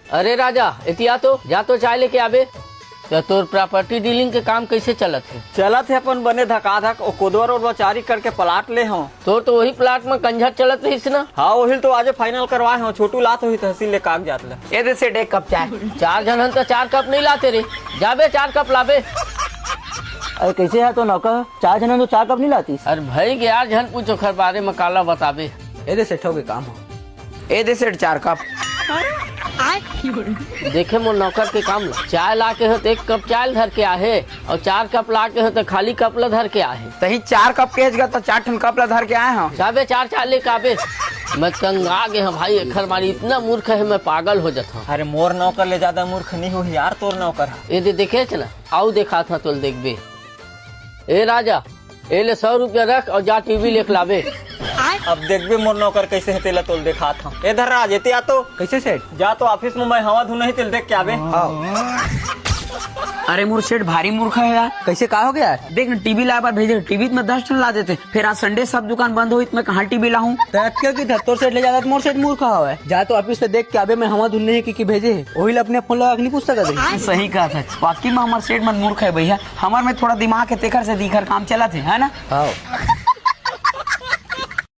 अरे राजा इतिया तो जा तो चाय लेके आबे। तो तोर प्रॉपर्टी डीलिंग के काम कैसे चलत है? चलत है अपन बने धका धक और कोदवर और बचारी करके प्लाट ले हो। तो वही प्लाट में कंझर चलत रही ना? हाँ वही तो आज फाइनल करवाए हो। छोटू लात हुई तहसील ले कागजात ले। ये दे सेठ एक कप चाय। 4 जन हन तो 4 कप नहीं लाते रे। जाबे 4 कप लाबे। अरे कैसे है तो नौकर 4 जन तो 4 कप नहीं लाती। अरे भाई 11 जन पूछो खर बारे में काला बताबे। ये दे सेठों के काम हो। ये दे सेठ 4 कप। देखे मोर नौकर के काम ला। चाय ला के हो तो 1 कप चाय धर के आहे और 4 कप ला के हो तो खाली कप ला धर के आहे। तही 4 कप के हेजगा तो 4 ठन कप ला धर के आए हो। जाबे 4 चाय लेके आबे। मैं कंगा गए हूँ भाई। एखर मारी इतना मूर्ख है मैं पागल हो जाता हूँ। अरे मोर नौकर ले ज्यादा मूर्ख नहीं हो यार, तोर नौकर है। ये देखे थे ना आओ देखा था तो देखबे। ए राजा ए ले 100 रुपया रख और जा टीवी लेके लाबे। अब देखबे मोर नौकर कैसे है तेला तोल देखा था। इधर राज एते आ तो कैसे सेठ? जा तो ऑफिस में मैं हवा धुन नहीं तेल देख के आबे। अरे मोर सेठ भारी मूर्ख है यार। कैसे का हो गया यार? देख न टीवी लाए बार भेजे, टीवी में 10 ठन ला देते। फिर आज संडे सब दुकान बंद हुई मैं कहाँ टीवी लाऊं? क्यों की तोर सेठ ले जाता तो मोर सेठ मूर्ख हवा है। जा तो ऑफिस से देख के आबे मैं हवा धुलने की भेजे है। वही अपने फोन लगा के नहीं पूछता कर। सही कहा था। वाकई में हमार सेठ मन मूर्ख है भैया। हमार में थोड़ा दिमाग है तेकर से दीखर काम चला थे है ना। हाँ